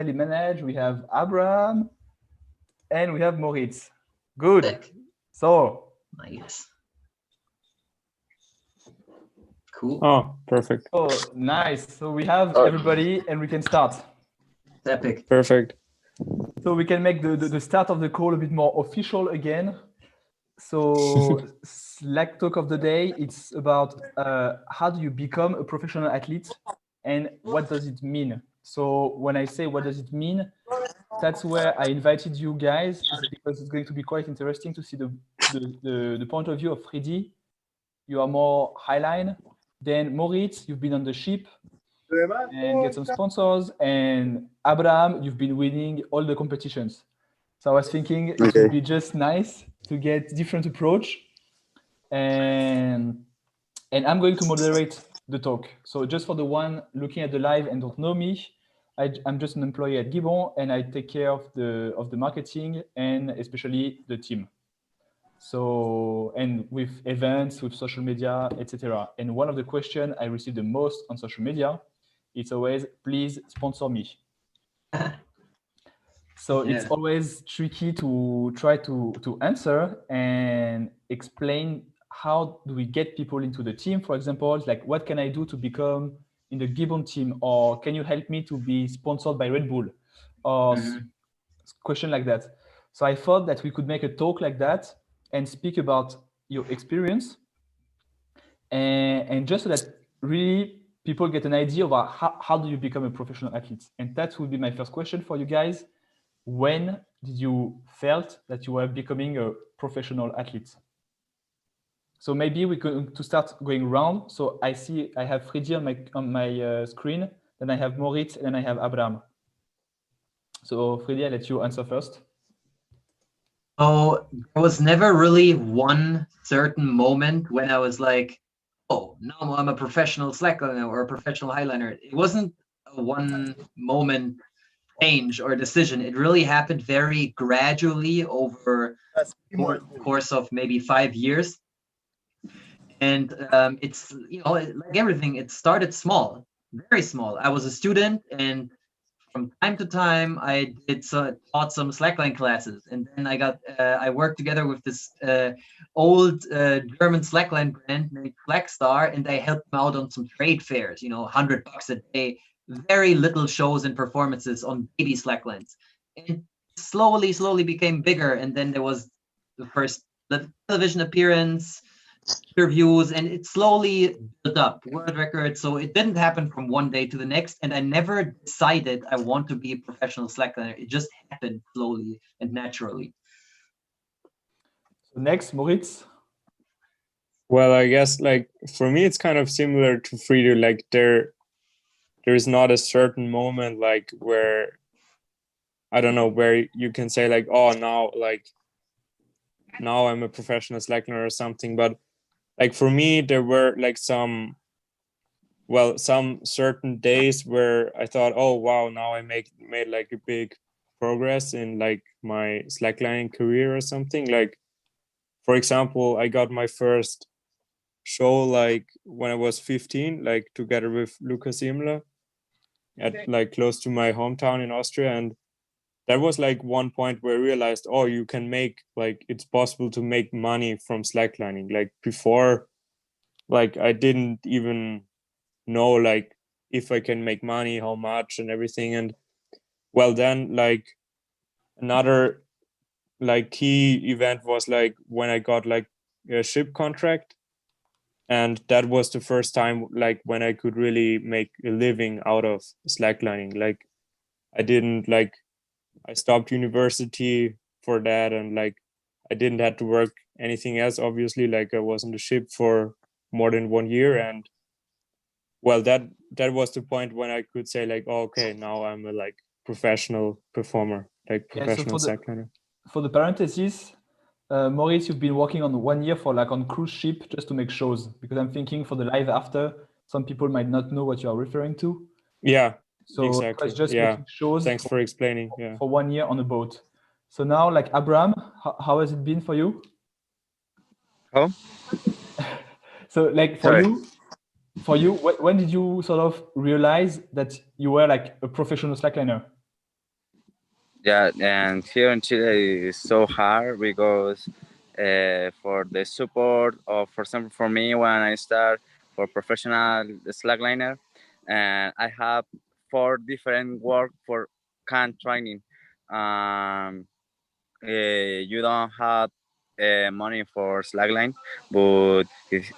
manage, we have Abraham, and we have Moritz. Good. Sick. So Nice. Cool. Oh, perfect. Oh, nice. So we have everybody and we can start. Epic. Perfect. So we can make the start of the call a bit more official again. So Slack talk of the day, it's about how do you become a professional athlete and what does it mean? So when I say what does it mean, that's where I invited you guys because it's going to be quite interesting to see the point of view of Freddy. You are more highline. Then Moritz, you've been on the ship and get some sponsors. And Abraham, you've been winning all the competitions. So I was thinking it would be just nice to get different approach. And I'm going to moderate the talk. So just for the one looking at the live and don't know me, I'm just an employee at Gibbon and I take care of the marketing and especially the team. So, and with events, with social media, etc. And one of the questions I receive the most on social media, it's always, please sponsor me. So it's always tricky to try to answer and explain how do we get people into the team. For example, it's like, what can I do to become in the Gibbon team? Or can you help me to be sponsored by Red Bull? Or question like that. So I thought that we could make a talk like that and speak about your experience and just so that really people get an idea about how do you become a professional athlete. And that would be my first question for you guys. When did you felt that you were becoming a professional athlete? So maybe we could to start going around. So I have Freddy on my screen, then I have Moritz, and then I have Abraham. So Freddy, I'll let you answer first. So there was never really one certain moment when I was like, oh, now I'm a professional slackliner or a professional highliner. It wasn't a one moment change or decision. It really happened very gradually over the course of maybe 5 years. And it's, like everything, it started small, very small. I was a student and from time to time, I taught some slackline classes, and then I worked together with this old German slackline brand named Blackstar, and I helped them out on some trade fairs. $100 a day, very little shows and performances on baby slacklines, and slowly became bigger. And then there was the first television appearance, interviews, and it slowly built up world records. So it didn't happen from one day to the next, and I never decided I want to be a professional slackliner. It just happened slowly and naturally. So next, Moritz. Well, I guess like for me it's kind of similar to Frida. Like there is not a certain moment like where I don't know where you can say like, oh, now I'm a professional slackliner or something. But like for me, there were like some certain days where I thought, oh wow, now I made like a big progress in like my slacklining career or something. Like for example, I got my first show like when I was 15, like together with Lucas Imler at like close to my hometown in Austria. And that was like one point where I realized, oh, you can make like, it's possible to make money from slacklining. Like before, like I didn't even know like if I can make money, how much and everything. And well, then like another like key event was like when I got like a ship contract. And that was the first time like when I could really make a living out of slacklining. Like I stopped university for that, and like I didn't have to work anything else, obviously. Like I was on the ship for more than 1 year, and well, that was the point when I could say like, oh, okay, now I'm a like professional performer, like professional slackliner. For the parentheses, Maurice, you've been working on 1 year for like on cruise ship just to make shows, because I'm thinking for the live after, some people might not know what you are referring to. Yeah. So exactly. it was just making shows. Thanks for explaining. Yeah. For 1 year on a boat. So now, like Abraham, how has it been for you? Oh. So like for you, when did you sort of realize that you were like a professional slackliner? Yeah, and here in Chile it's so hard because for the support, or for example, for me when I start for professional slackliner, and I have 4 different work for can training. Um, you don't have money for slackline, but if,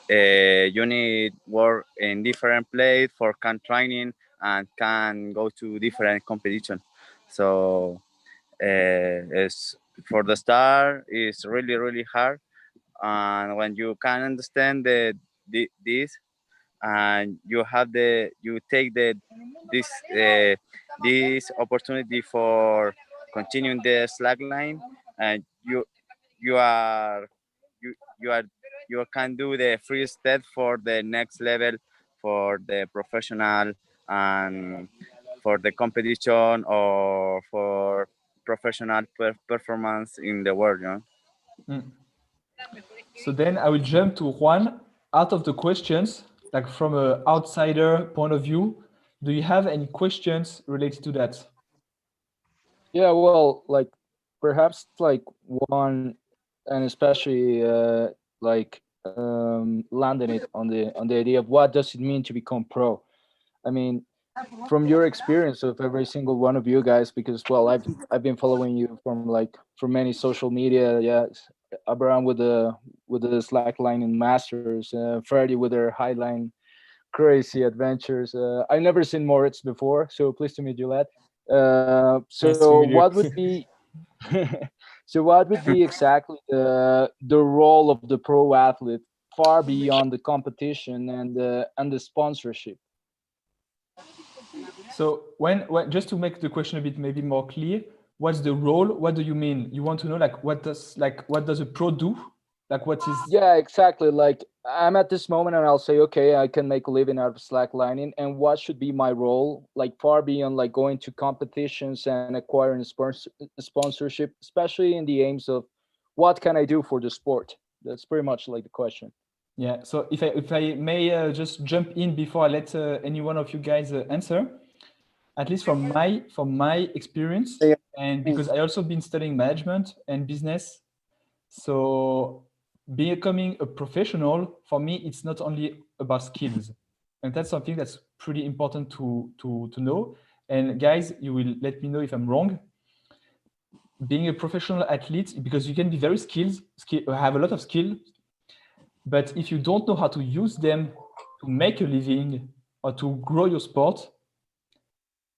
you need work in different place for can training and can go to different competition. So it's for the start it's really hard, and when you can understand this, and you take this this opportunity for continuing the slack line, and you are you you are you can do the free step for the next level, for the professional, and for the competition, or for professional performance in the world, you know? Mm. So then I will jump to Juan. Out of the questions, like from an outsider point of view, do you have any questions related to that? Yeah, well, like perhaps like one, and especially like landing it on the idea of what does it mean to become pro. I mean, from your experience of every single one of you guys, because well, I've been following you from many social media. Yeah, Abraham with the slackline and masters, Freddie with their highline crazy adventures. I've never seen Moritz before, so pleased to meet you, lad. Nice So to meet you. what would be so what would be exactly the role of the pro athlete far beyond the competition and the sponsorship? So when just to make the question a bit maybe more clear, what's the role? What do you mean? You want to know what does a pro do? Like what is Yeah, exactly. Like I'm at this moment and I'll say, okay, I can make a living out of slacklining, and what should be my role, like far beyond like going to competitions and acquiring sponsorship, especially in the aims of what can I do for the sport? That's pretty much like the question. yeah. So if I may just jump in before I let any one of you guys answer, at least from my experience, and because I also been studying management and business, so becoming a professional for me it's not only about skills, and that's something that's pretty important to know. And guys, you will let me know if I'm wrong. Being a professional athlete, because you can be very have a lot of skill, but if you don't know how to use them to make a living or to grow your sport,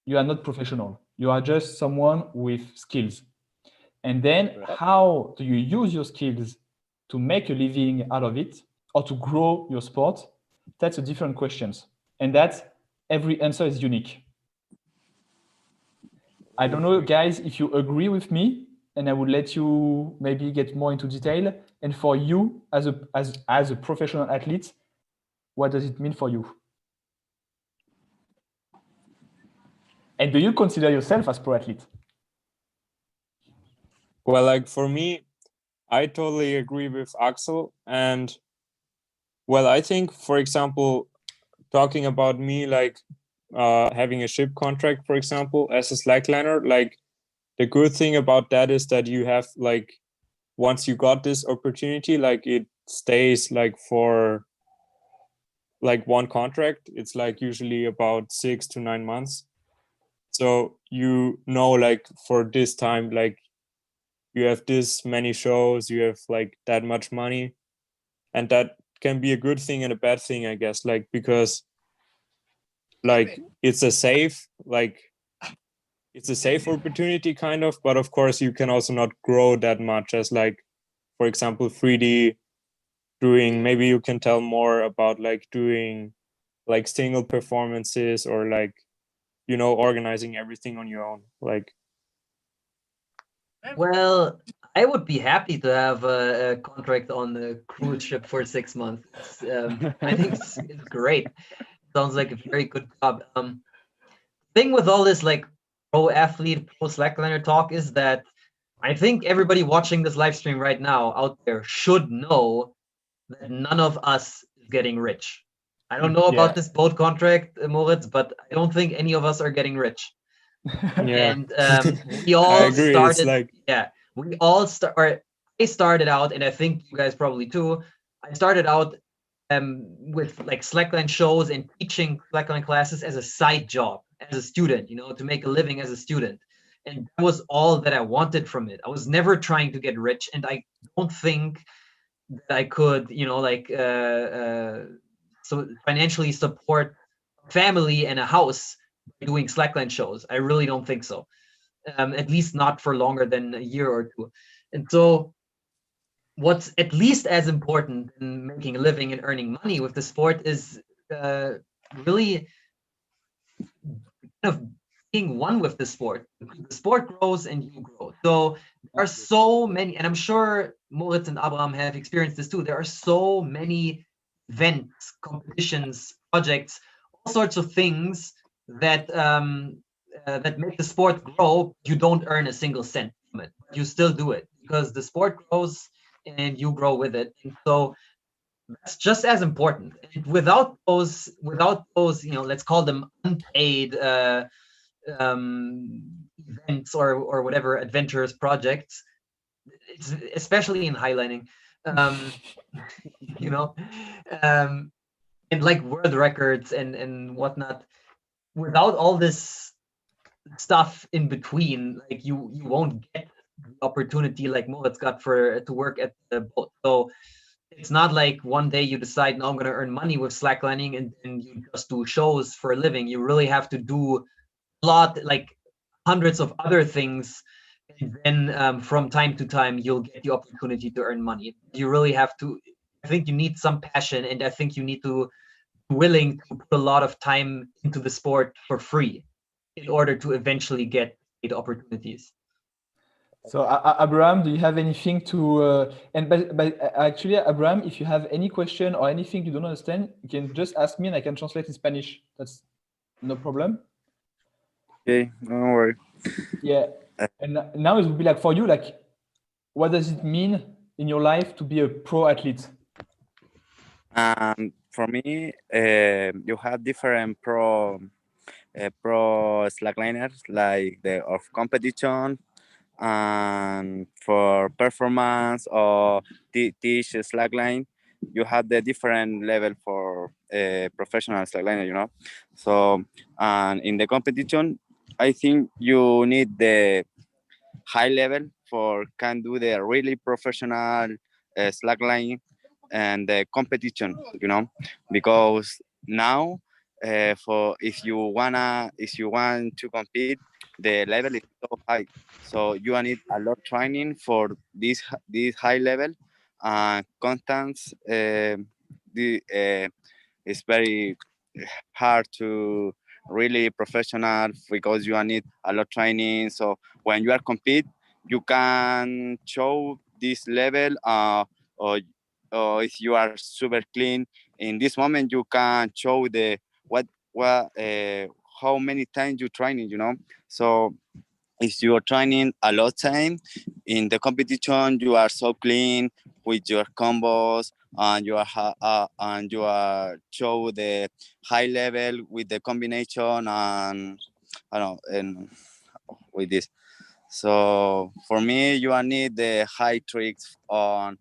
you are not professional. You are just someone with skills. And then how do you use your skills to make a living out of it or to grow your sport? That's a different question. And that every answer is unique. I don't know, guys, if you agree with me, and I would let you maybe get more into detail. And for you as a professional athlete, what does it mean for you? And do you consider yourself as pro athlete? Well, like for me, I totally agree with Axel. And well, I think, for example, talking about me, like having a ship contract, for example, as a slackliner, like the good thing about that is that you have like, once you got this opportunity, like it stays like for like one contract. It's like usually about 6 to 9 months. So you know, like for this time, like you have this many shows, you have like that much money, and that can be a good thing and a bad thing, I guess, like because like it's a safe opportunity kind of, but of course you can also not grow that much as like, for example, 3D doing, maybe you can tell more about like doing like single performances or like, you know, organizing everything on your own. Like, Well, I would be happy to have a contract on a cruise ship for 6 months. I think it's great. Sounds like a very good job. Thing with all this like pro athlete, pro slackliner talk is that I think everybody watching this live stream right now out there should know that none of us is getting rich. I don't know about this boat contract, Moritz, but I don't think any of us are getting rich. Yeah. And we I all agree. It's started. like, Yeah, we all start. Or I started out, and I think you guys probably too. I started out with like slackline shows and teaching slackline classes as a side job, as a student, you know, to make a living as a student. And that was all that I wanted from it. I was never trying to get rich, and I don't think that I could, you know, like so financially support a family and a house by doing slackline shows. I really don't think so. At least not for longer than a year or two. And so what's at least as important in making a living and earning money with the sport is really kind of being one with the sport. The sport grows and you grow. So there are so many, and I'm sure Moritz and Abraham have experienced this too. There are so many events, competitions, projects, all sorts of things that that make the sport grow. You don't earn a single cent from it. You still do it because the sport grows and you grow with it. And so that's just as important. And without those, you know, let's call them unpaid events or whatever adventurous projects, it's especially in highlining, you know, and like world records and whatnot. Without all this stuff in between, like you won't get the opportunity like Moritz got to work at the boat. So it's not like one day you decide, no, I'm going to earn money with slacklining and then you just do shows for a living. You really have to do a lot, like hundreds of other things. And then from time to time, you'll get the opportunity to earn money. You really have to, I think you need some passion, and I think you need to be willing to put a lot of time into the sport for free in order to eventually get paid opportunities. So, Abraham, do you have anything to? And but actually, Abraham, if you have any question or anything you don't understand, you can just ask me, and I can translate in Spanish. That's no problem. Okay, don't worry. Yeah. And now it would be like for you, like, what does it mean in your life to be a pro athlete? For me, you have different pro slackliners like the of competition and for performance or teach slackline. You have the different level for professional slackliner, you know. So and in the competition, I think you need the high level for can do the really professional slackline and the competition, you know, because now for if you want to compete, the level is so high, so you need a lot of training for this high level and constant. It's very hard to really professional because you need a lot of training. So when you are compete, you can show this level or if you are super clean in this moment, you can show the what how many times you training, you know. So if you are training a lot time in the competition, you are so clean with your combos and you are show the high level with the combination and I don't know and with this. So for me, you need the high tricks on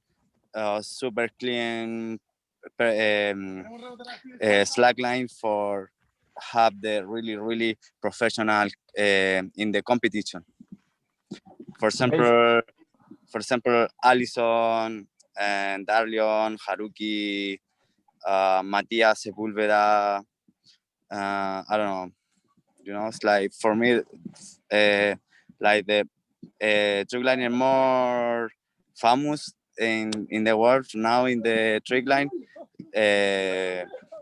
super clean slackline for have the really professional in the competition. For example, Allison and Darlion, Haruki, Matias Sepulveda. I don't know. You know, it's like for me, like the trick line more famous in the world now in the trick line.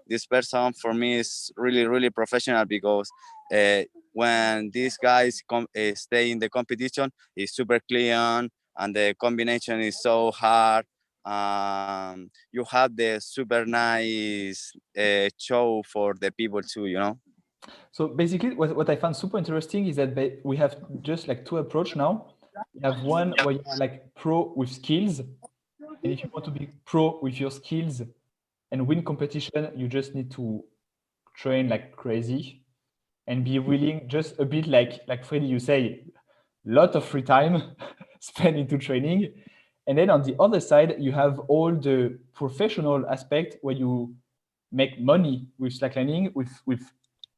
This person for me is really professional because when these guys stay in the competition, it's super clean and the combination is so hard. You have the super nice show for the people too, you know. So basically, what I found super interesting is that we have just like two approach now. We have one where you are like pro with skills, and if you want to be pro with your skills and win competition, you just need to train like crazy. and be willing just a bit like Freddy, you say, lot of free time spent into training. And then on the other side, you have all the professional aspect where you make money with slacklining with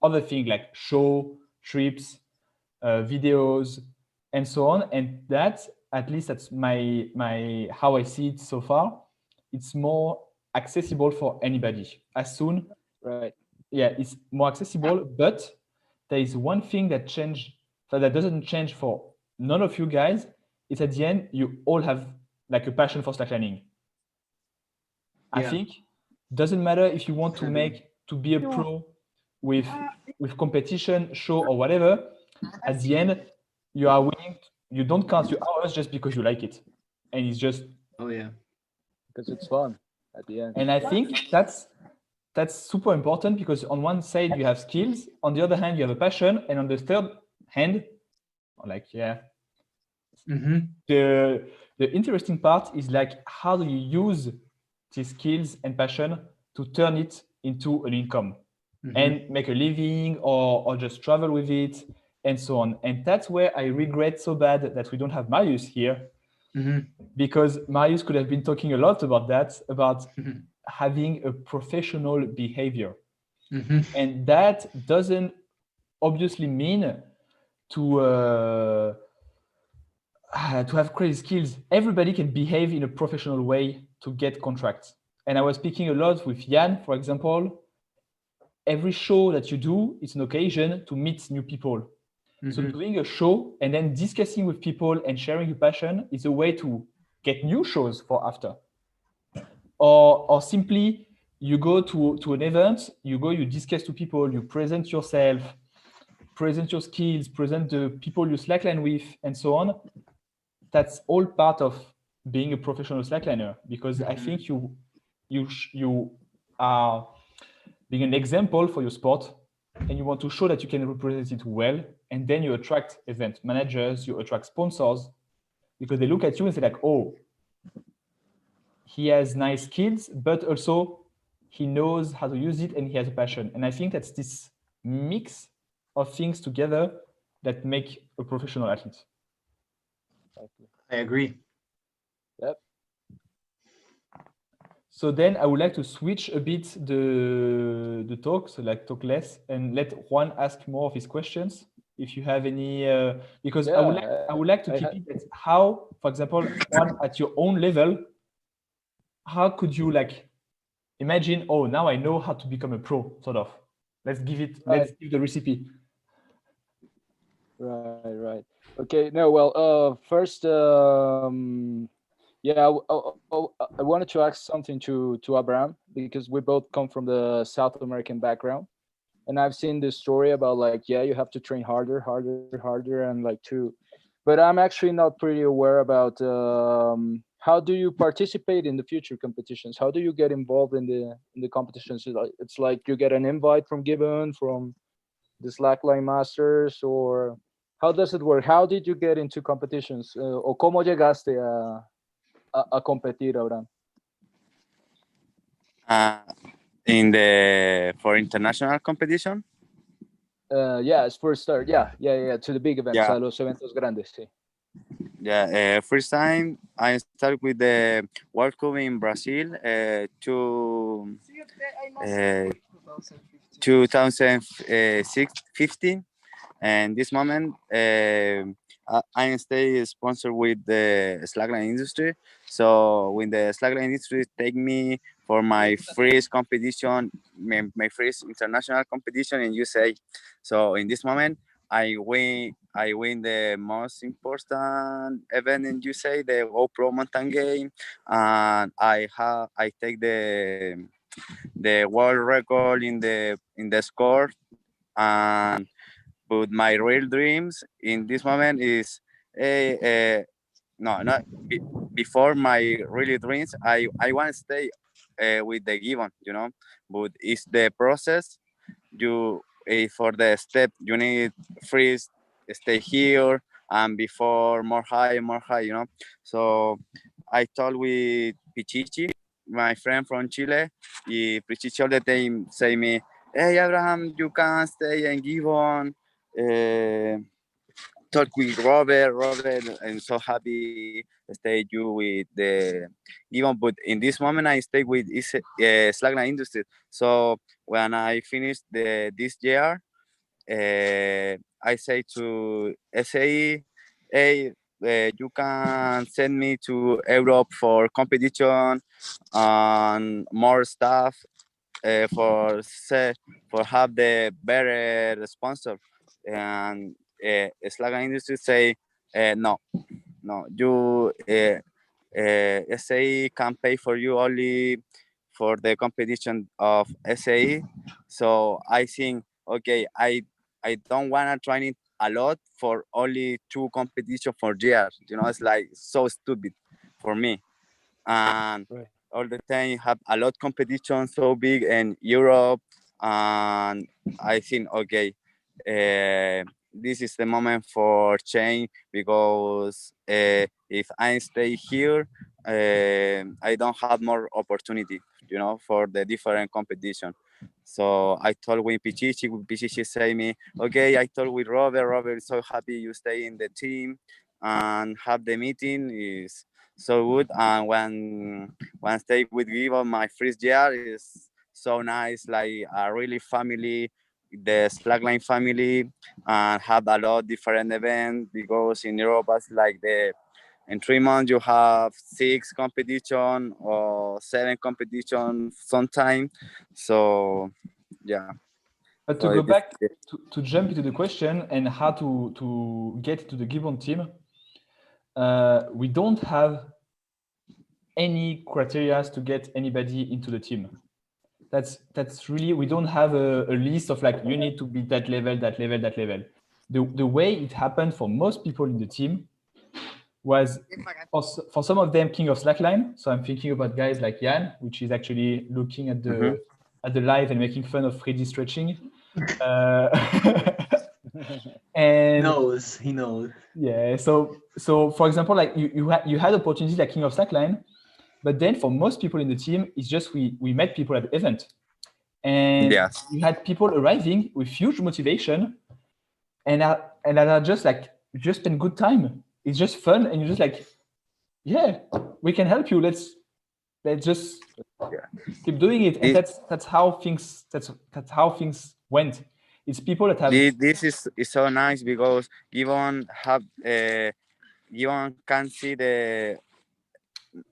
other things like show, trips, videos, and so on. And that, at least that's my how I see it so far, it's more accessible for anybody. As soon, Right. yeah, it's more accessible, but there is one thing that changed, so that doesn't change for none of you guys. It's at the end, you all have like a passion for slacklining. I Yeah. think doesn't matter if you want to be a pro with competition, show, or whatever. At the end, you are willing. You don't count your hours just because you like it, and it's just. Oh yeah. Because it's fun at the end. And I think that's super important, because on one side you have skills, on the other hand you have a passion, and on the third hand, like the interesting part is like, how do you use these skills and passion to turn it into an income and make a living, or just travel with it, and so on. And that's where I regret so bad that we don't have Marius here, because Marius could have been talking a lot about that, about having a professional behavior. And that doesn't obviously mean to have crazy skills. Everybody can behave in a professional way to get contracts. And I was speaking a lot with Jan, for example. Every show that you do is an occasion to meet new people. So doing a show and then discussing with people and sharing your passion is a way to get new shows for after. Or simply you go to an event, you discuss to people, you present yourself, present your skills, present the people you slackline with, and so on. That's all part of being a professional slackliner, because I think you are being an example for your sport, and you want to show that you can represent it well, and then you attract event managers, you attract sponsors, because they look at you and say like, oh, he has nice skills, but also he knows how to use it and he has a passion. And I think that's this mix of things together that make a professional athlete. I agree. Yep. So then I would like to switch a bit the talk, so like talk less and let Juan ask more of his questions. If you have any, because I would like to keep it at how, for example, Juan, at your own level, how could you like imagine, oh, now I know how to become a pro, sort of. Let's give the recipe. Right. Okay. No. Well. First. Yeah. I wanted to ask something to Abraham, because we both come from the South American background, and I've seen this story about like, yeah, you have to train harder, and like but I'm actually not pretty aware about how do you participate in the future competitions? How do you get involved in the competitions? It's like you get an invite from Gibbon, from the Slackline Masters, or how does it work? How did you get into competitions? O cómo llegaste a competir, Abraham? For international competition. Yeah, it's first start. Yeah, to the big events, a los eventos grandes. Sí. Yeah, first time I started with the World Cup in Brazil, 2015, and this moment I stay sponsored with the slackline industry. So when the slackline industry take me for my first competition, my first international competition in USA. So in this moment, I win the most important event in USA, the GoPro Mountain Game, and I take the world record in the score. And but my real dreams in this moment is no, not before my really dreams. I want to stay with the Gibbon, but it's the process. You for the step you need freeze, stay here, and before more high, So I talked with Pichichi, my friend from Chile. Pichichi all the time say me, hey Abraham, you can stay in Gibbon. Talk with Robert. Robert, I'm so happy to stay you with the Gibbon, but in this moment I stay with Slackline Industries. So when I finish this year, I say to SAE, hey, you can send me to Europe for competition and more stuff for have the better sponsor. And Slack Industry say no, you SAE can pay for you only for the competition of SAE. So I think, okay, I don't want to train it a lot for only 2 competition for years. It's like so stupid for me. And Right. all the time have a lot competition so big in Europe. And I think, okay, this is the moment for change, because if I stay here, I don't have more opportunity, for the different competition. So I told with Pichichi say me, okay, I told with Robert is so happy you stay in the team and have the meeting is so good. And when stay with Gibbon, my first year is so nice, like a really family, the Slackline family, and have a lot of different events, because in Europe it's like in 3 months you have 6 competition or 7 competition sometime. So yeah. But to So go it is, back to jump into the question and how to get to the Gibbon team, we don't have any criteria to get anybody into the team. That's really, we don't have a list of like, you need to be that level, that level, that level. The way it happened for most people in the team was for some of them king of slackline. So I'm thinking about guys like Jan, which is actually looking at the at the live and making fun of 3D stretching. And He knows. yeah, so for example, like you had opportunities like king of slackline, but then for most people in the team, it's just we met people at the event, and yes. you had people arriving with huge motivation, and are just like, just spend good time. It's just fun, and you're just like, yeah, we can help you. Let's just keep doing it. And that's how things went. It's people that have This is so nice, because Gibbon can see the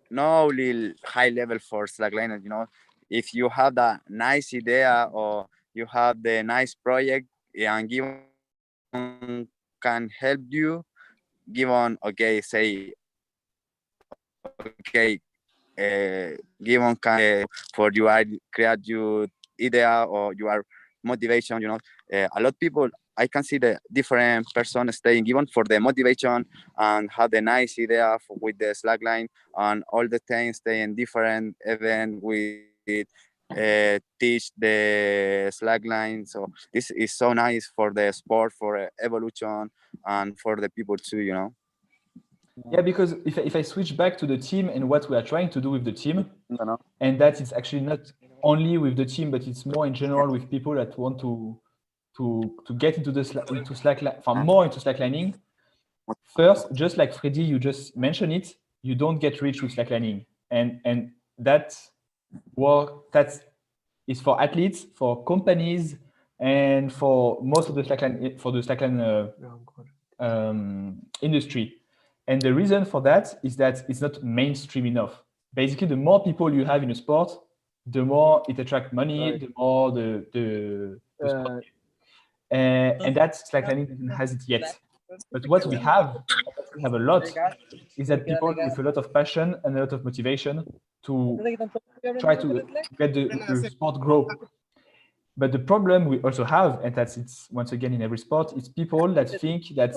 no only high level for slackliners. If you have that nice idea or you have the nice project, and Gibbon can help you. Gibbon, okay, say, okay, Gibbon can for you create your idea or your motivation. A lot of people, I can see the different person staying Gibbon for the motivation and have the nice idea with the slackline, and all the time stay in different event with teach the slackline. So this is so nice for the sport, for evolution, and for the people too. Yeah, because if I switch back to the team and what we are trying to do with the team, and that is actually not only with the team, but it's more in general with people that want to get into more into slacklining. First, just like Freddy, you just mentioned it, you don't get rich with slacklining, and that is for athletes, for companies, and for most of the slackline industry. And the reason for that is that it's not mainstream enough. Basically, the more people you have in a sport, the more it attracts money, the more the sport. And that slacklining doesn't has it yet. But what we have a lot, is that people with a lot of passion and a lot of motivation to try to get the sport grow. But the problem we also have, and it's once again in every sport, is people that think that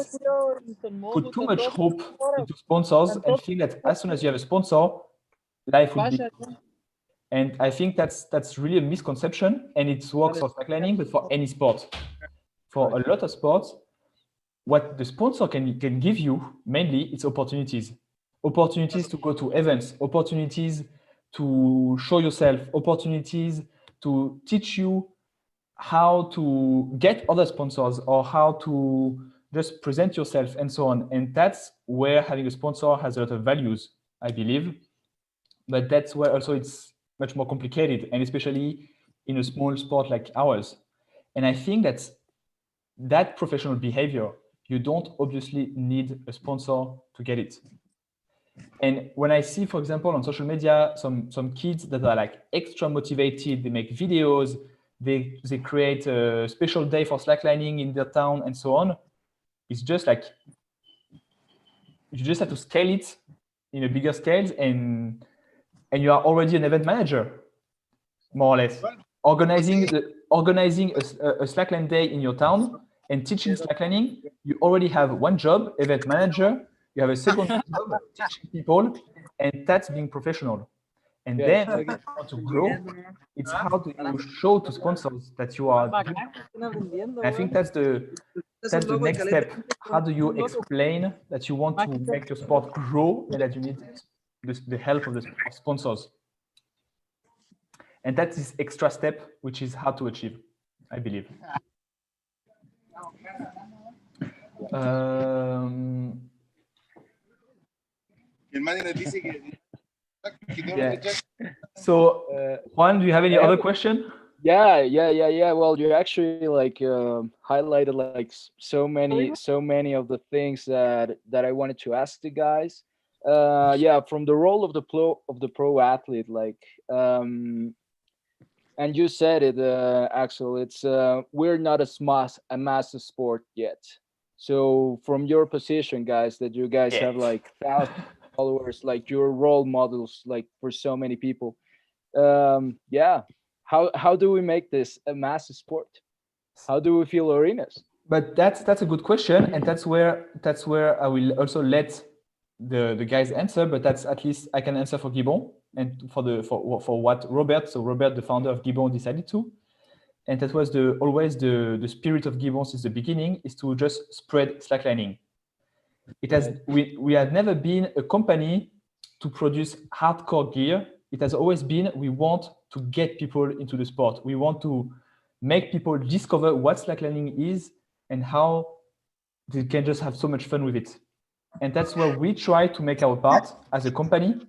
put too much hope into sponsors and think that as soon as you have a sponsor, life will be. And I think that's really a misconception, and it works for slacklining, but for any sport. For a lot of sports, what the sponsor can give you mainly, it's opportunities to go to events, opportunities to show yourself, opportunities to teach you how to get other sponsors or how to just present yourself and so on. And that's where having a sponsor has a lot of values, I believe. But that's where also it's much more complicated, and especially in a small sport like ours. And I think that professional behavior, you don't obviously need a sponsor to get it. And when I see, for example, on social media, some kids that are like extra motivated, they make videos, they create a special day for slacklining in their town and so on. It's just like, you just have to scale it in a bigger scale, and you are already an event manager, more or less. Organizing a slackline day in your town and teaching slacklining, you already have one job, event manager. You have a second job, teaching people, and that's being professional. And then if you want to grow, it's how do you show to sponsors that you are doing it. I think that's the next step. How do you explain that you want to make your sport grow and that you need the help of the sponsors? And that's this extra step, which is hard to achieve, I believe. Yeah. So, Juan, do you have any other question? Yeah. Well, you actually like highlighted like so many of the things that I wanted to ask the guys. Yeah, from the role of the pro athlete, like, and you said it, Axel. It's we're not a massive sport yet. So from your position, guys, that you guys have like thousands of followers, like your role models, like for so many people. Yeah. How do we make this a massive sport? How do we fill arenas? But that's a good question, and that's where I will also let the guys answer. But that's at least I can answer for Gibbon and for what Robert. So Robert, the founder of Gibbon, decided to, and that was always the spirit of Gibbon since the beginning, is to just spread slacklining. It has we have never been a company to produce hardcore gear. It has always been, we want to get people into the sport. We want to make people discover what slacklining is and how they can just have so much fun with it. And that's where we try to make our part as a company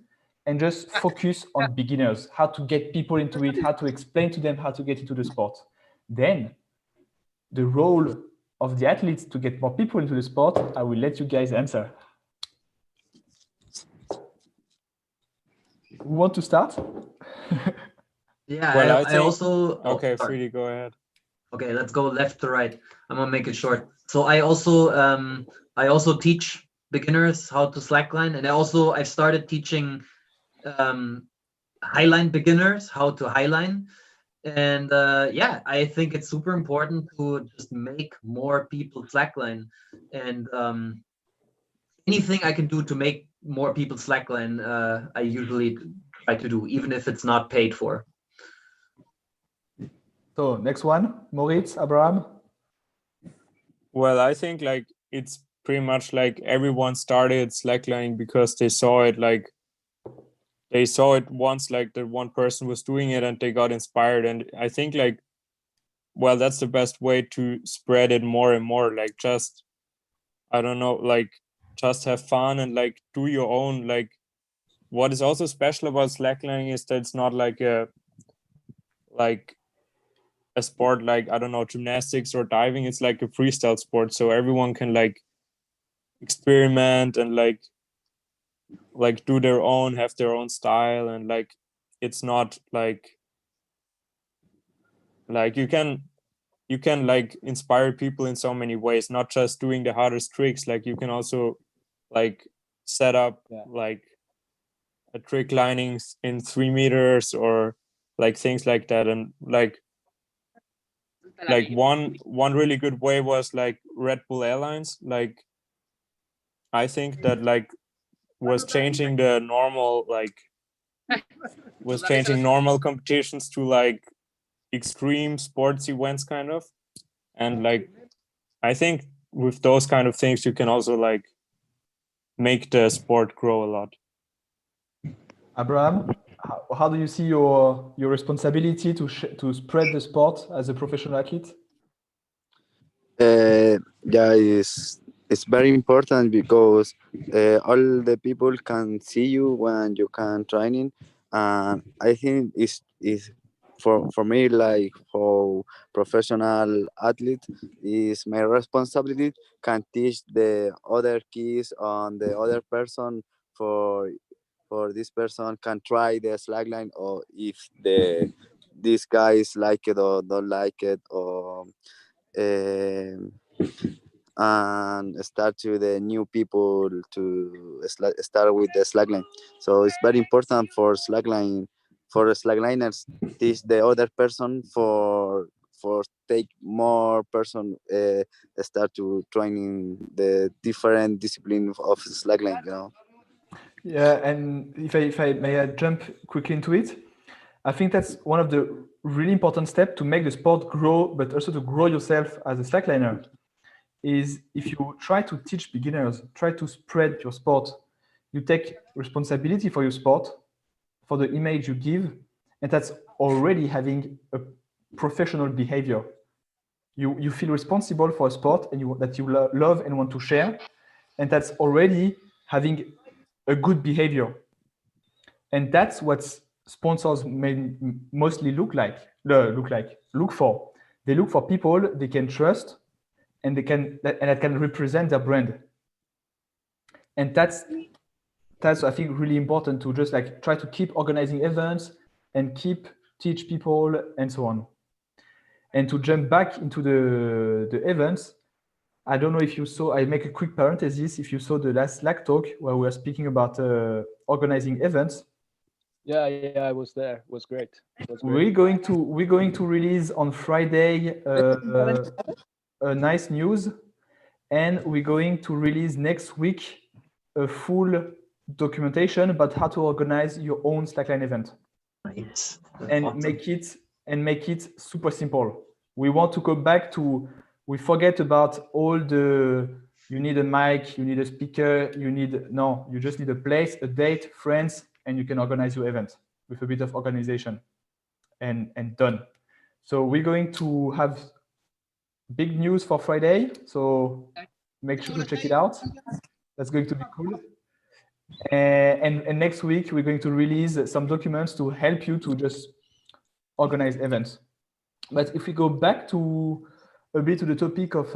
and just focus on beginners, how to get people into it, how to explain to them how to get into the sport. Then the role of the athletes to get more people into the sport, I will let you guys answer. Who want to start? Yeah, Well, I also. Okay, sorry. Freely, go ahead. Okay, let's go left to right. I'm gonna make it short. So I also teach beginners how to slackline, and I've started teaching highline beginners how to highline. And yeah, I think it's super important to just make more people slackline, and anything I can do to make more people slackline, I usually try to do, even if it's not paid for. So next one, Moritz, Abraham. Well, I think like it's pretty much like everyone started slacklining because they saw it once, like that one person was doing it and they got inspired. And I think like, well, that's the best way to spread it more and more. Like just, I don't know, like just have fun and like do your own. Like what is also special about slacklining is that it's not like a sport like, I don't know, gymnastics or diving. It's like a freestyle sport, so everyone can like experiment and like do their own, have their own style, and like it's not like you can like inspire people in so many ways, not just doing the hardest tricks. Like you can also like set up like a trick lining in 3 meters or like things like that. And like one really good way was like Red Bull Airlines. Like I think that like was changing the normal normal competitions to like extreme sports events kind of. And like I think with those kind of things you can also like make the sport grow a lot. Abraham? how do you see your responsibility to spread the sport as a professional athlete? Yeah, it's very important because all the people can see you when you can training, and I think it's for me like for professional athlete is my responsibility can teach the other kids on the other person for this person can try the slackline or if these guys like it or don't like it or um, and start to the new people to start with the slackline. So it's very important for slackline for slackliners teach the other person for take more person start to training the different discipline of slackline. You know. Yeah, and if I may I jump quickly into it, I think that's one of the really important steps to make the sport grow, but also to grow yourself as a slackliner. Is if you try to teach beginners, try to spread your sport, you take responsibility for your sport, for the image you give, and that's already having a professional behavior. You feel responsible for a sport and that you love and want to share, and that's already having a good behavior. And that's what sponsors mostly look for. They look for people they can trust and that can represent their brand. And that's I think really important to just like try to keep organizing events and keep teach people and so on. And to jump back into the events, I don't know if you saw, I make a quick parenthesis, if you saw the last Slack talk where we were speaking about organizing events. Yeah, I was there. It was great. We're going to release on Friday a nice news, and we're going to release next week a full documentation about how to organize your own slackline event. Nice. And awesome. make it super simple. We want to go back to, we forget about all the, you need a mic, you need a speaker, you just need a place, a date, friends, and you can organize your event with a bit of organization and done. So we're going to have big news for Friday. So make sure to check it out. That's going to be cool. And next week, we're going to release some documents to help you to just organize events. But if we go back to a bit to the topic of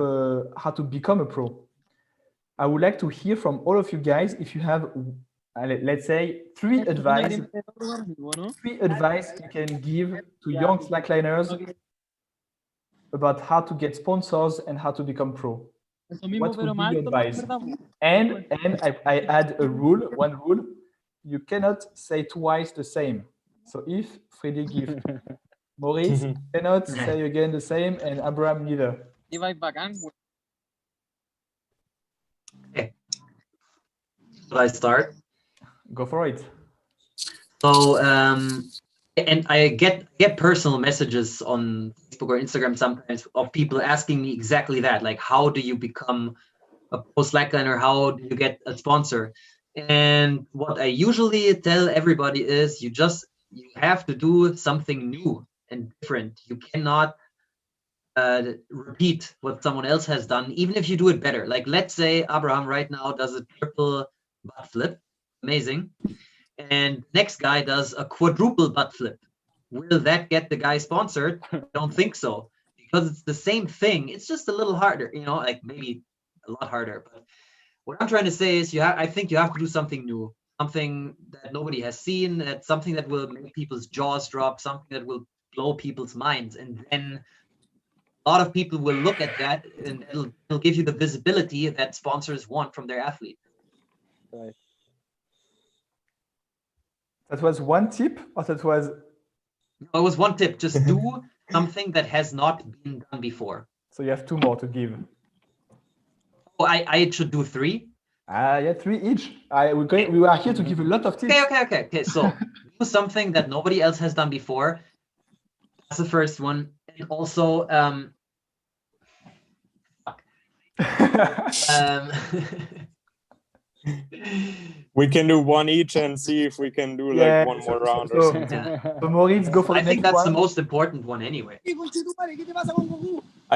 how to become a pro, I would like to hear from all of you guys if you have, let's say, three advice you can give to young slackliners about how to get sponsors and how to become pro. What would be your advice? And I add one rule, you cannot say twice the same. So if Freddy gives Maurice cannot say again the same, and Abraham neither. Okay. Should I start? Go for it. So, and I get personal messages on Facebook or Instagram sometimes of people asking me exactly that, like, how do you become a pro slackliner? How do you get a sponsor? And what I usually tell everybody is you have to do something new and different. You cannot repeat what someone else has done, even if you do it better. Like, let's say Abraham right now does a triple butt flip, amazing, and next guy does a quadruple butt flip. Will that get the guy sponsored? I don't think so, because it's the same thing. It's just a little harder, like maybe a lot harder. But what I'm trying to say is I think you have to do something new, something that nobody has seen, that's something that will make people's jaws drop, something that will blow people's minds. And then a lot of people will look at that and it'll give you the visibility that sponsors want from their athlete. Right. That was one tip, or that was? No, it was one tip. Just do something that has not been done before. So you have two more to give. Oh, I should do three. Yeah, three each. We are here to give a lot of tips. Okay. So do something that nobody else has done before. That's the first one. And also, we can do one each and see if we can do like one more round or something. So Moritz, go for the I think next that's the one. most important one anyway.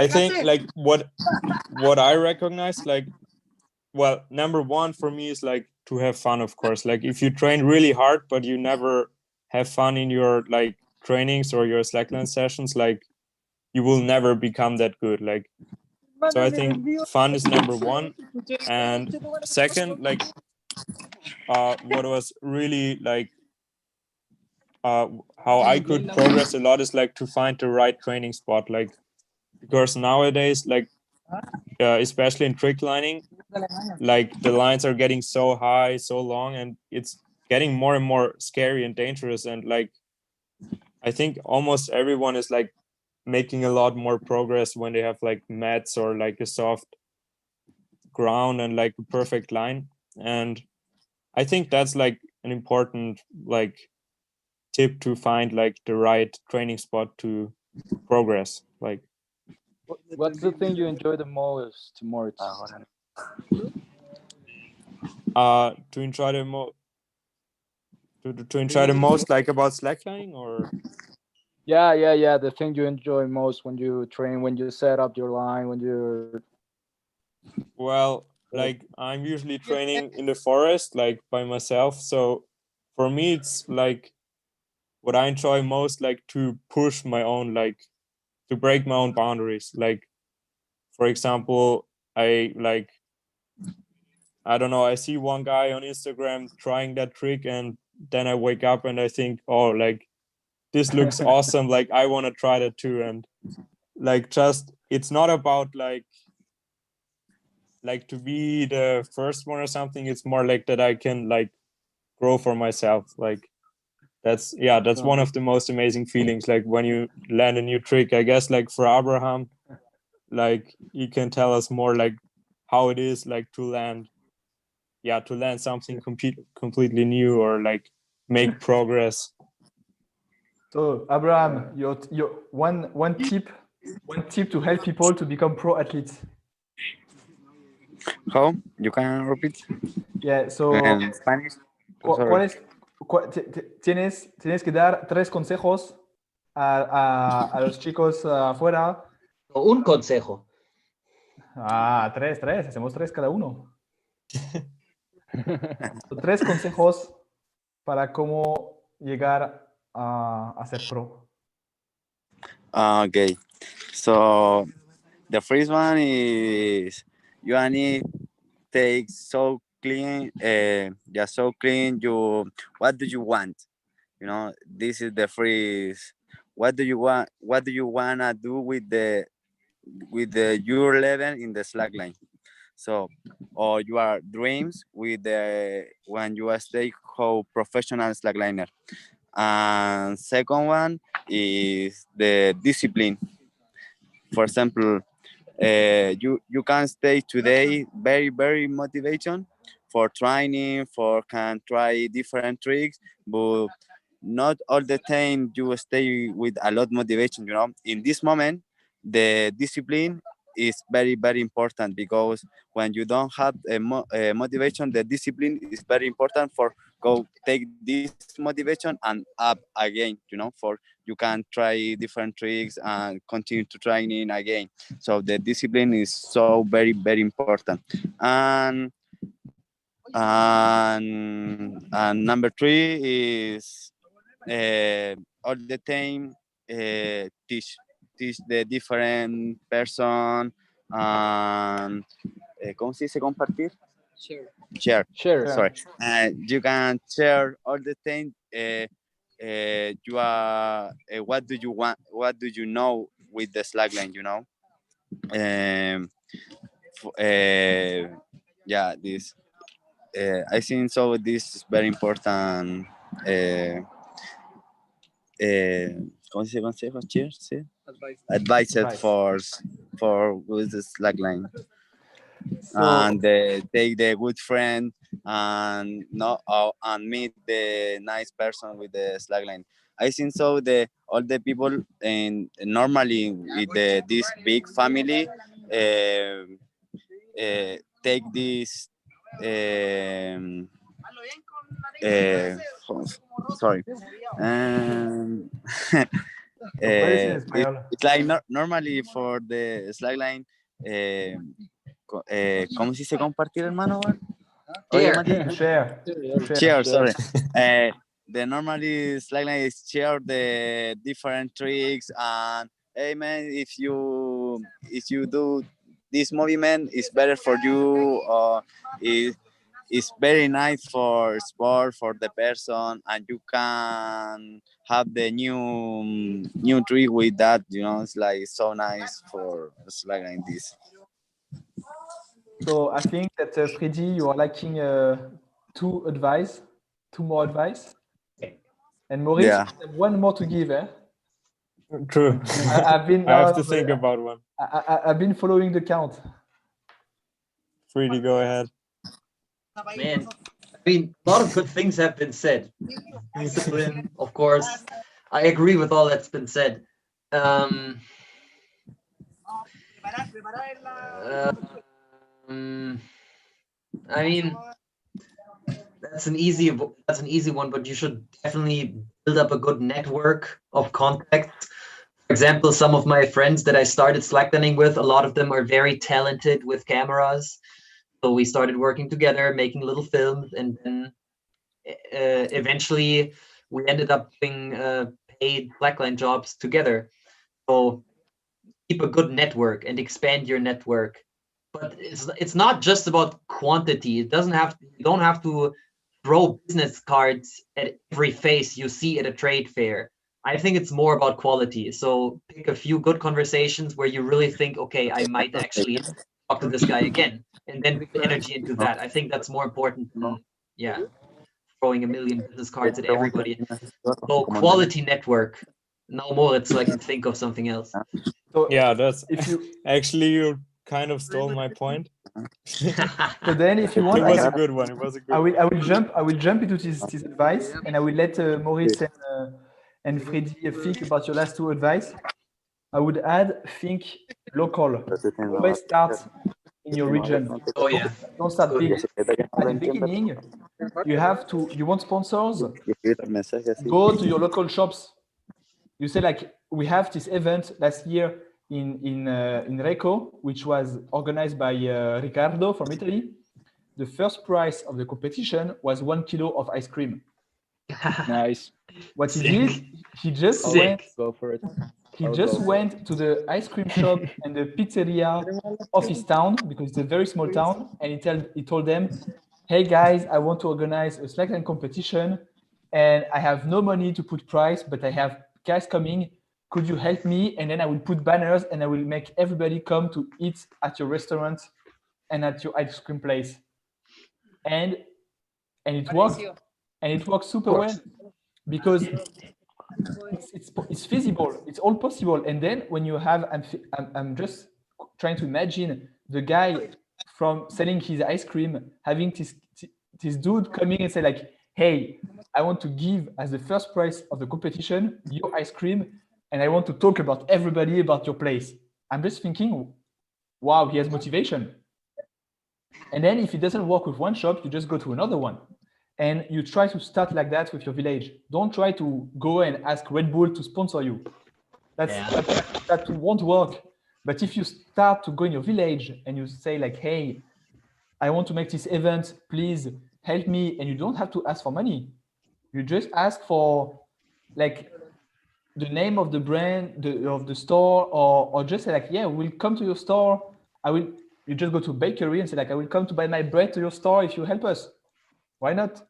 I think like what I recognize, like, well, number one for me is like to have fun, of course. Like if you train really hard but you never have fun in your like trainings or your slackline sessions, like you will never become that good. Like, so I think fun is number one. And second, like what was really like how I could progress a lot is like to find the right training spot. Like, because nowadays, like especially in trick lining, like the lines are getting so high, so long, and it's getting more and more scary and dangerous. And like I think almost everyone is like making a lot more progress when they have like mats or like a soft ground and like a perfect line. And I think that's like an important like tip to find like the right training spot to progress. Like, What's the thing you enjoy the most, Moritz? to enjoy the to enjoy the most, like about slacklining, or Yeah. The thing you enjoy most when you train, when you set up your line, when you're. well, like I'm usually training in the forest, like by myself. So for me, it's like what I enjoy most, like to push my own, like to break my own boundaries. Like, for example, I don't know, I see one guy on Instagram trying that trick, and then I wake up and I think, oh, like this looks awesome. Like I want to try that too. And like, just, it's not about like to be the first one or something. It's more like that I can like grow for myself. Like that's one of the most amazing feelings. Like when you land a new trick, I guess, like for Abraham, like you can tell us more like how it is like to land something completely new, or like make progress. So Abraham, your one tip to help people to become pro athletes. How? You can repeat Yeah, so in Spanish? ¿cuál es, tienes que dar 3 consejos a los chicos afuera. Un consejo. 3, hacemos 3 cada uno. 3 consejos para cómo llegar a ser pro. Okay. So the first one is you need take so clean, just so clean. You, what do you want? You know, this is the phrase. What do you want? What do you wanna do with the your level in the slackline? So, or your dreams with the when you are stay how professional slackliner. And second one is the discipline. For example, you can stay today very motivation for training, for can try different tricks, but not all the time you stay with a lot motivation. You know, in this moment the discipline is very important, because when you don't have a motivation, the discipline is very important for go take this motivation and up again, you know, for you can try different tricks and continue to training again. So the discipline is so very important. And number three is all the time teach the different person, and ¿cómo se dice compartir? Share. Sorry. You can share all the time. You are what do you want? What do you know with the slackline? You know. Yeah. This. I think so. This is very important. ¿Cómo se dice consejos? Cheers. Sí. Advice for with the slackline. So, And take the good friend and not and meet the nice person with the slackline. I think so. The all the people and normally with this big family take this sorry. Um, Puedes en español. it's like normally for the slackline. ¿Cómo se dice compartir, hermano? Oye, Share. Mati. To share. To Share, sorry. The normally slackline is share the different tricks, and hey man, if you do this movement, it's better for you, or it's very nice for sport for the person, and you can have the new trick with that. It's like so nice for slackline this. So I think that Freddy, you are lacking two more advice. And Maurice, Yeah. you have one more to give. True. I've been. I have to think about one. I've been following the count. Freely go ahead. Man, I mean, a lot of good things have been said. Discipline, of course. I agree with all that's been said. I mean, that's an easy one, but you should definitely build up a good network of contacts. For example, some of my friends that I started slacklining with, a lot of them are very talented with cameras. So we started working together, making little films, and then eventually we ended up doing paid slackline jobs together. So keep a good network and expand your network. But it's not just about quantity. You don't have to throw business cards at every face you see at a trade fair. I think it's more about quality. So pick a few good conversations where you really think, okay, I might actually talk to this guy again, and then put energy into that. I think that's more important than throwing a million business cards at everybody. So quality network. No more. So I can think of something else. So Yeah, that's if you actually you kind of stole my point. so then if you want, It was a good one. It was a good one. I will jump into this advice, and I will let Maurice and Freddy think about your last two advice. I would add, think local. Always start in your region. Oh yeah. Don't start big. At the beginning, you want sponsors, go to your local shops. You say like, we have this event last year in Reco, which was organized by Riccardo from Italy. The first prize of the competition was 1 kilo of ice cream. Nice. What he did, he just Go for it. went to the ice cream shop and the pizzeria of his town, because it's a very small town, and he told them, hey guys, I want to organize a slackline competition, and I have no money to put price, but I have guys coming. Could you help me? And then I will put banners, and I will make everybody come to eat at your restaurant and at your ice cream place. And it worked. And it works super well, because it's feasible. It's all possible. And then when you have, I'm just trying to imagine the guy from selling his ice cream having this dude coming and say like, hey, I want to give as the first prize of the competition your ice cream, and I want to talk about everybody about your place. I'm just thinking, wow, he has motivation. And then if it doesn't work with one shop, you just go to another one. And you try to start like that with your village. Don't try to go and ask Red Bull to sponsor you. That won't work. But if you start to go in your village and you say like, hey, I want to make this event, please help me. And you don't have to ask for money. You just ask for like the name of the brand, of the store, or just say like, yeah, we'll come to your store. You just go to a bakery and say like, I will come to buy my bread to your store if you help us. Why not?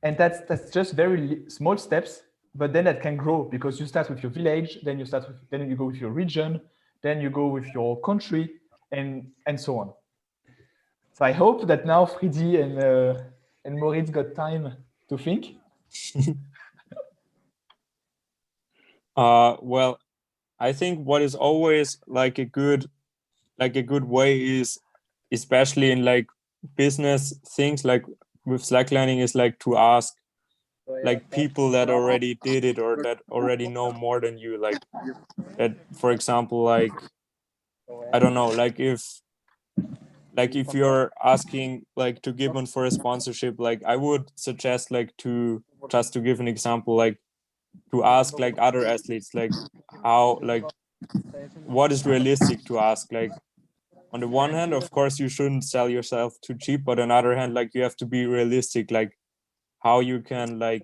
And that's just very small steps, but then that can grow, because you start with your village, then you go with your region, then you go with your country, and so on. So I hope that now Freddy and Moritz got time to think. Well, I think what is always like a good way is, especially in like business things, like with slacklining, is like to ask like people that already did it or that already know more than you, like that, for example, like I don't know, like if like if you're asking like to Gibbon for a sponsorship, like I would suggest like to just to give an example, like to ask like other athletes, like how, like what is realistic to ask. Like on the one hand, of course, you shouldn't sell yourself too cheap, but on the other hand, like you have to be realistic, like how you can, like,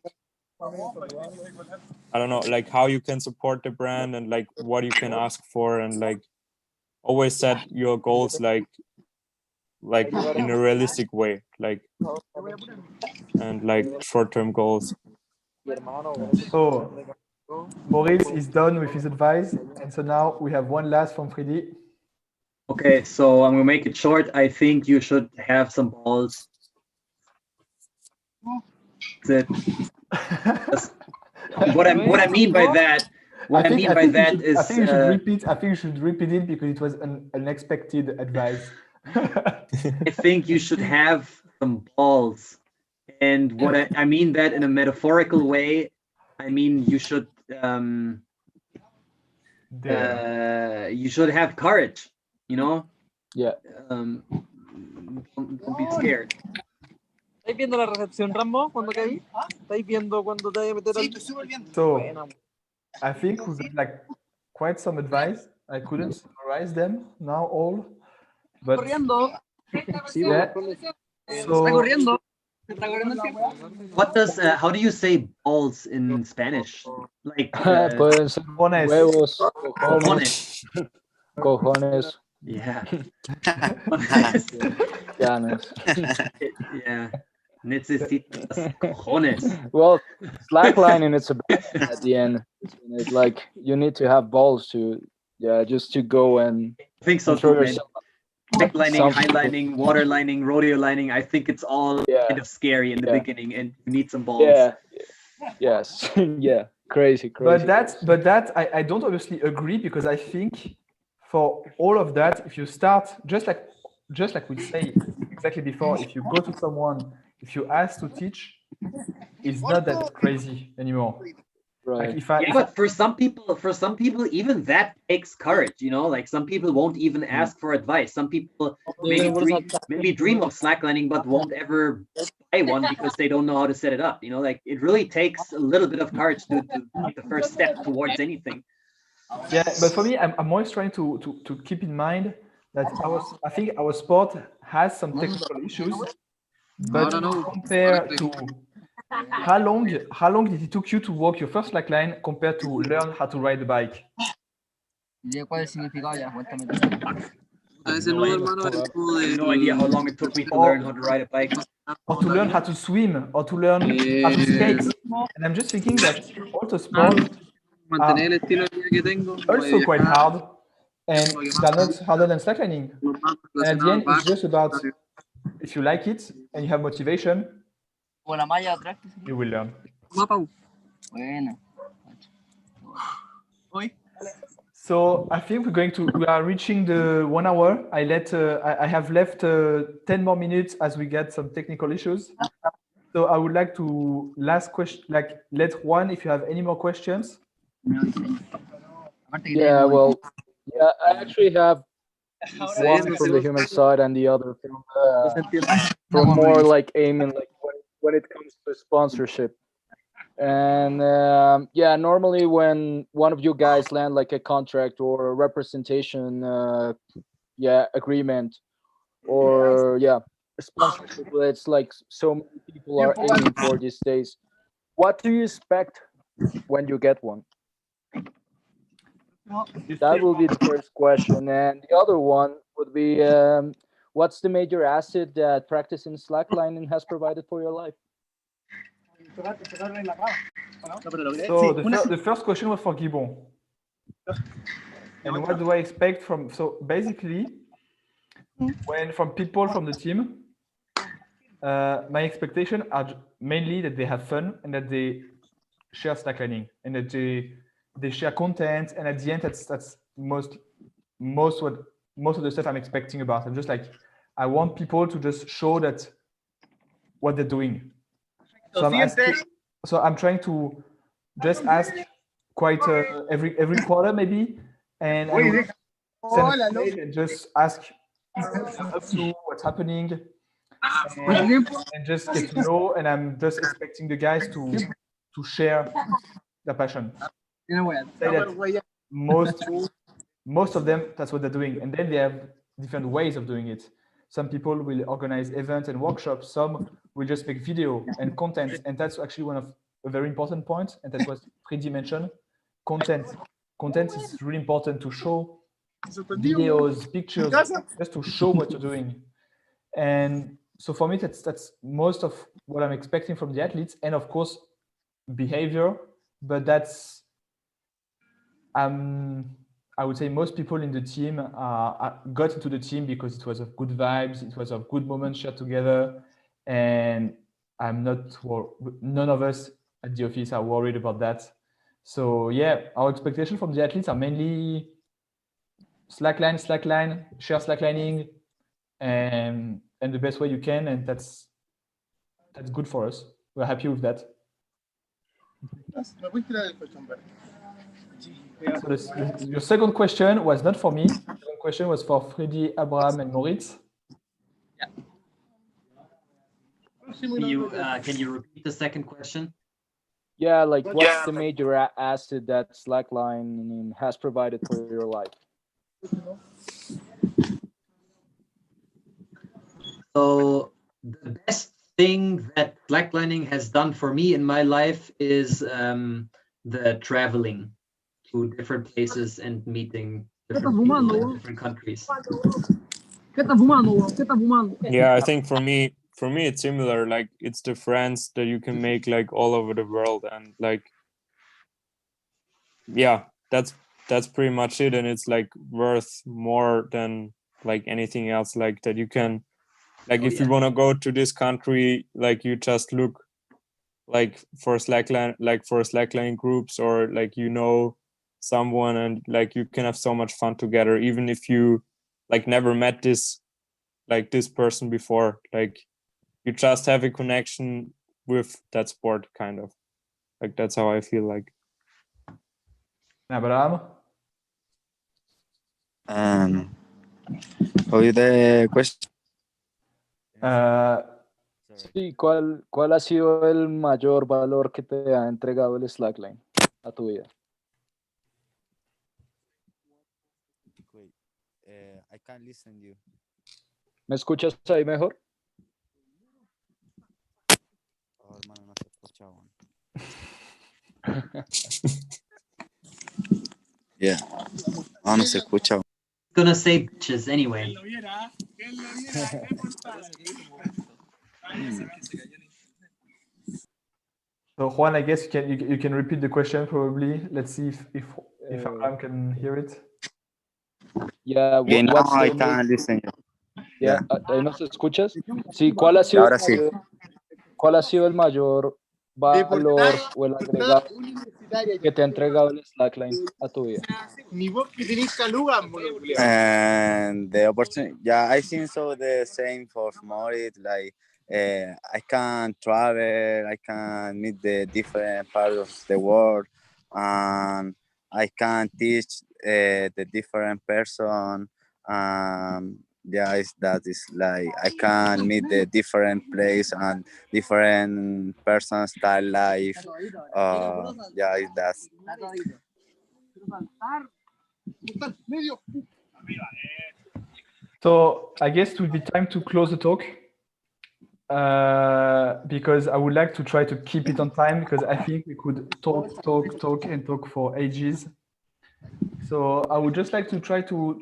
I don't know, like how you can support the brand and like what you can ask for, and like always set your goals like in a realistic way, like, and like short-term goals. So Maurice is done with his advice, and so now we have one last from Freddy. Okay, so I'm gonna make it short. I think you should have some balls. That's it. What I mean by that, I think you is should repeat. I think you should repeat it because it was an unexpected advice. I think you should have some balls, and what I mean that in a metaphorical way. I mean you should have courage. You know. Yeah. Don't be scared. ¿Estáis viendo la recepción, Rambo, cuando caí? ¿Estáis viendo cuando te vaya a meter al... So I think we got like quite some advice. I couldn't summarize them now all, but Corriendo. yeah. So Está corriendo. What does how do you say balls in Spanish? Like Pueden ser cojones. huevos, cojones. cojones, Yeah. ganas. Yeah. Necesitas cojones. Well, slacklining, it's about at the end. It's like you need to have balls to, just to go and I think so show too, man. yourself. Backlining, Some- highlining, waterlining, rodeo lining. I think it's all kind of scary in the Yeah. beginning, and you need some balls. Yeah. Yes. Yeah. Crazy. but that I don't obviously agree, because I think for all of that, if you start just like we say exactly before, if you go to someone, if you ask to teach, it's not that crazy anymore. Right. Like But for some people, even that takes courage. You know, like some people won't even ask for advice. Some people maybe dream of slacklining, but won't ever buy one because they don't know how to set it up. You know, like it really takes a little bit of courage to take the first step towards anything. Yeah, but for me, I'm always trying to keep in mind that I think our sport has some technical issues, but compared to how long did it took you to walk your first slackline compared to learn how to ride a bike? ¿Cuál es el significado? Ya, cuéntame. No idea how long it took me to learn how to ride a bike. Or to learn how to swim, or to learn how to skate. And I'm just thinking that auto sports Mantener el estilo de vida que tengo. also quite hard, and they're not harder than slacklining. And at the end, it's just about if you like it and you have motivation, Con la malla atrás. you will learn. Bueno. So I think we are reaching the 1 hour. I have left 10 more minutes as we get some technical issues. So I would like to let Juan, if you have any more questions. Yeah. Well. Yeah. I actually have one from the human side and the other from more like aiming, like when it comes to sponsorship. And normally when one of you guys land like a contract or a representation agreement or a sponsorship, it's like so many people are aiming for these days. What do you expect when you get one? That will be the first question. And the other one would be, what's the major asset that practicing slacklining has provided for your life? So the first question was for Gibbon. And what do I expect from? So basically, from people from the team, my expectations are mainly that they have fun and that they share slacklining and that they share content. And at the end, that's most of the stuff I'm expecting about. I'm just like, I want people to just show that what they're doing. So I'm trying to just ask quite every quarter maybe, and I will send a message and just ask up to what's happening, and just get to know. And I'm just expecting the guys to share their passion. Say that most of them, that's what they're doing, and then they have different ways of doing it. Some people will organize events and workshops. Some will just make video and content, and that's actually one of a very important point. And that was 3D mentioned. Content is really important to show videos, pictures, just to show what you're doing. And so for me, that's most of what I'm expecting from the athletes, and of course, behavior. But that's I would say most people in the team got into the team because it was of good vibes, it was of good moments shared together, and none of us at the office are worried about that. So yeah, our expectations from the athletes are mainly slackline, share slacklining, and the best way you can, and that's good for us. We're happy with that. So your second question was not for me. The second question was for Freddy, Abraham, and Moritz. Yeah. Can you repeat the second question? Yeah, like what's the major asset that slacklining has provided for your life? So the best thing that slacklining has done for me in my life is the traveling to different places and meeting different people in different countries. Yeah, I think for me it's similar. Like it's the friends that you can make like all over the world, and like yeah, that's pretty much it. And it's like worth more than like anything else, like that you can like if you want to go to this country, like you just look like for slackline groups, or like someone, and like you can have so much fun together, even if you like never met this person before. Like you just have a connection with that sport, kind of. Like that's how I feel like. Abraham? What is the question? Sí, ¿cuál ha sido el mayor valor que te ha entregado el slackline a tu vida? Wait, I can't listen to you. ¿Me escuchas ahí mejor? Oh, hermano, no se escucha aún. Yeah. Oh, no se escucha. Gonna say bitches anyway. So Juan, I guess you can repeat the question probably. Let's see if Abraham can hear it. Yeah, Okay, now I can't listen. Yeah, ¿ahí nos escuchas? Sí, ¿cuál ha sido, Ahora sí. ¿cuál ha sido el mayor valor o el agregado que te ha entregado el slackline a tu vida? And the opportunity, yeah, I think so. The same for Moritz. Like, I can travel, I can meet the different parts of the world, and I can teach the different person. Yeah, that is like I can meet the different place and different person style life. Yeah, that's. So I guess it will be time to close the talk, because I would like to try to keep it on time, because I think we could talk for ages. So I would just like to try to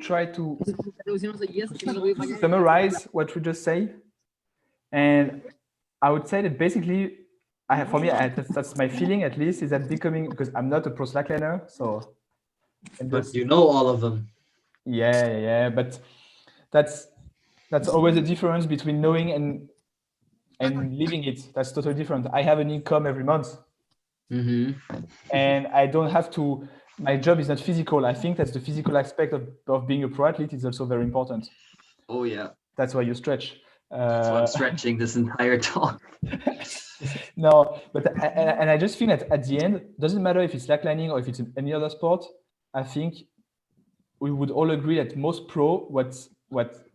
summarize what we just say, and I would say that basically, that's my feeling, at least, is that becoming, because I'm not a pro slackliner, so. But you know all of them. Yeah, but that's always the difference between knowing and living it. That's totally different. I have an income every month, and I don't have to. My job is not physical. I think that's the physical aspect of being a pro athlete is also very important. Oh yeah. That's why you stretch. That's why I'm stretching this entire talk. No, but I just think that at the end, doesn't matter if it's slacklining or if it's any other sport. I think we would all agree that most pro, what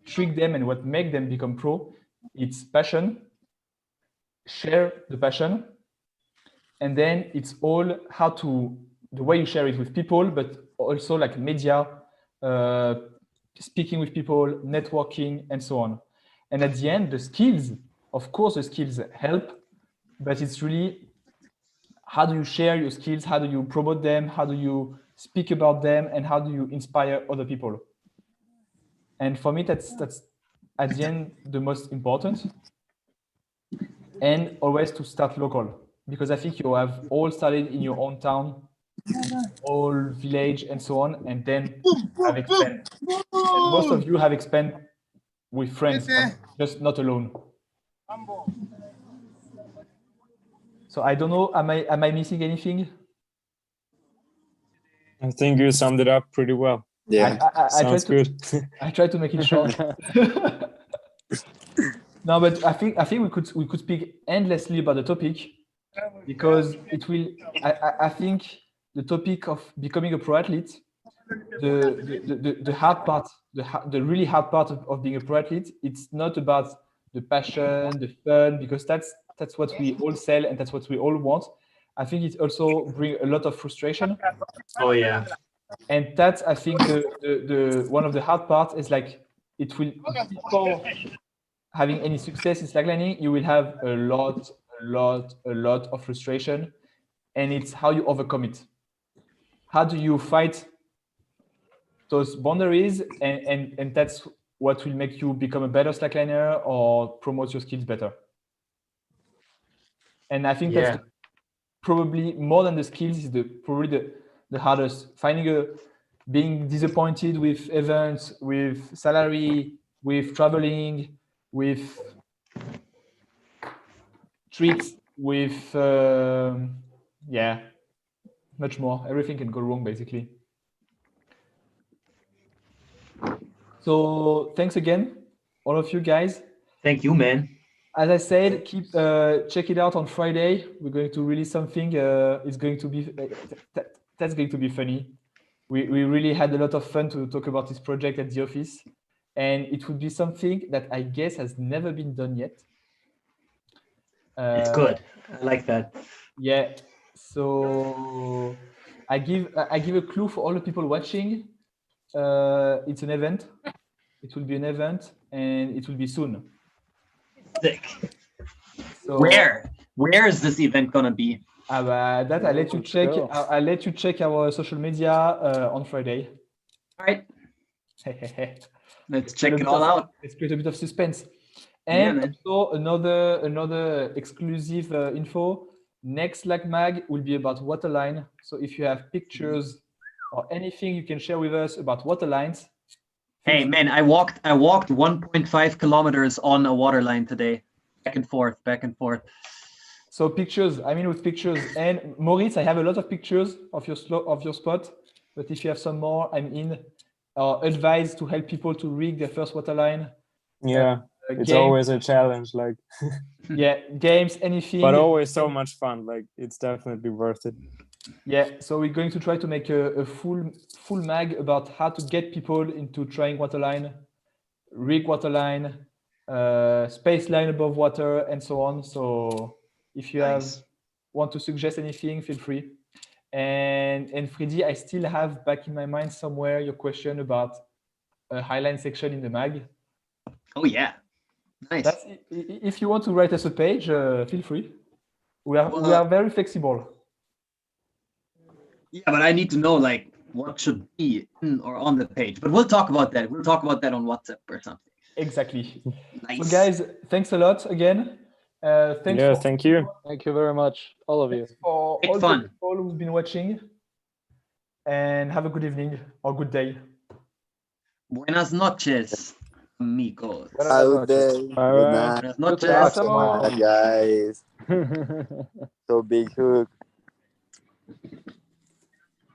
trick them and what make them become pro, it's passion, share the passion, and then it's all the way you share it with people, but also like media, speaking with people, networking, and so on. And at the end, the skills, of course, the skills help, but it's really how do you share your skills, how do you promote them, how do you speak about them, and how do you inspire other people? And for me, that's at the end the most important. And always to start local, because I think you have all started in your own town, all village, and so on, and then have expand. And most of you have expand with friends, just not alone. So I don't know, am I missing anything? I think you summed it up pretty well. Yeah. Sounds good. I tried to make it short. No, but I think we could speak endlessly about the topic, because it will. I think the topic of becoming a pro athlete, the hard part, the really hard part of being a pro athlete, it's not about the passion, the fun, because that's what we all sell and that's what we all want. I think it also brings a lot of frustration. Oh yeah. And that's, I think, the one of the hard parts is like it will, before having any success in slacklining, you will have a lot of frustration, and it's how you overcome it. How do you fight those boundaries, and that's what will make you become a better slackliner or promote your skills better. And I think that's probably more than the skills is probably the hardest. Being disappointed with events, with salary, with traveling, with treats, with much more. Everything can go wrong basically. So thanks again, all of you guys. Thank you, man. As I said, keep check it out on Friday. We're going to release something. It's going to be that's going to be funny. We really had a lot of fun to talk about this project at the office, and it would be something that I guess has never been done yet. It's good. I like that. Yeah. So I give a clue for all the people watching. It's an event. It will be an event, and it will be soon. Sick. So Where is this event gonna be? That I'll let you check. I'll let you check our social media on Friday. All right. Let's check it all out. Let's create a bit of suspense. And also another exclusive info. Next Slack Mag will be about waterline. So if you have pictures or anything you can share with us about waterlines. Hey man, I walked 1.5 kilometers on a waterline today, back and forth. So pictures, I mean with pictures. And Maurice, I have a lot of pictures of your spot, but if you have some more, I'm in. Advice to help people to rig their first waterline. Yeah, it's always a challenge. Like yeah, games, anything. But always so much fun. Like it's definitely worth it. Yeah, so we're going to try to make a full mag about how to get people into trying waterline, rig waterline, space line above water, and so on. So if you want to suggest anything, feel free. And Freddy, I still have back in my mind somewhere your question about a highline section in the mag. Oh yeah, nice. If you want to write us a page, feel free. We are very flexible. Yeah, but I need to know like what should be in or on the page. But we'll talk about that. We'll talk about that on WhatsApp or something. Exactly. Nice. So guys, thanks a lot again. Thank you. Thank you very much, all of you. For all fun. the people who've been watching, and have a good evening or good day. Buenas noches, amigos. Good day. Good night. Buenas noches. Guys. So big hook.